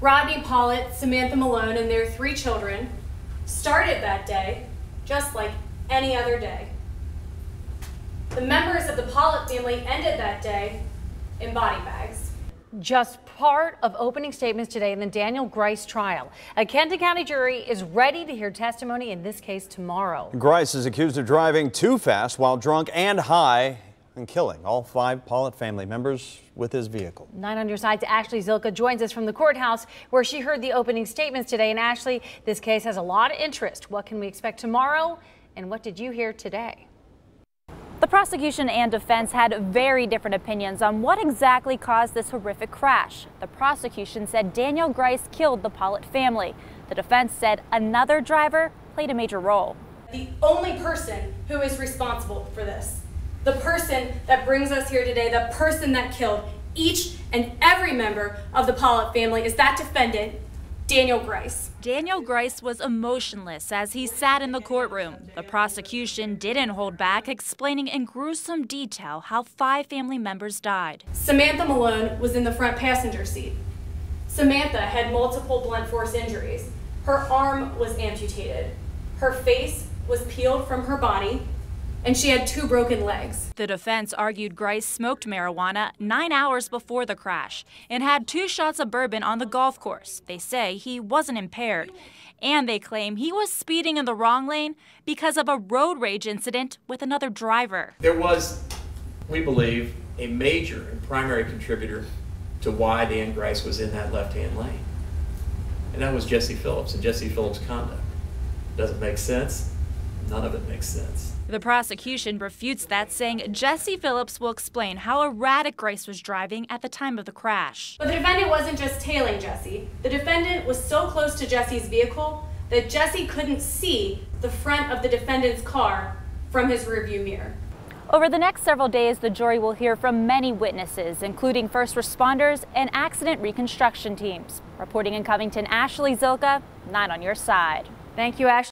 Rodney Pollitt, Samantha Malohn, and their 3 children started that day just like any other day. The members of the Pollitt family ended that day in body bags. Just part of opening statements today in the Daniel Greis trial. A Kenton County jury is ready to hear testimony in this case tomorrow. Greis is accused of driving too fast while drunk and high and killing all 5 Pollitt family members with his vehicle. 9 on your side's Ashley Zilka joins us from the courthouse where she heard the opening statements today. And Ashley, this case has a lot of interest. What can we expect tomorrow? And what did you hear today? The prosecution and defense had very different opinions on what exactly caused this horrific crash. The prosecution said Daniel Greis killed the Pollitt family. The defense said another driver played a major role. The only person who is responsible for this, the person that brings us here today, the person that killed each and every member of the Pollitt family, is that defendant, Daniel Greis. Daniel Greis was emotionless as he sat in the courtroom. The prosecution didn't hold back, explaining in gruesome detail how 5 family members died. Samantha Malohn was in the front passenger seat. Samantha had multiple blunt force injuries. Her arm was amputated. Her face was peeled from her body, and she had 2 broken legs. The defense argued Greis smoked marijuana 9 hours before the crash and had 2 shots of bourbon on the golf course. They say he wasn't impaired, and they claim he was speeding in the wrong lane because of a road rage incident with another driver. There was, we believe, a major and primary contributor to why Dan Greis was in that left-hand lane, and that was Jesse Phillips and Jesse Phillips' conduct. Does it make sense? None of it makes sense. The prosecution refutes that, saying Jesse Phillips will explain how erratic Greis was driving at the time of the crash. But the defendant wasn't just tailing Jesse. The defendant was so close to Jesse's vehicle that Jesse couldn't see the front of the defendant's car from his rearview mirror. Over the next several days, the jury will hear from many witnesses, including first responders and accident reconstruction teams. Reporting in Covington, Ashley Zilka, 9 on your side. Thank you, Ashley.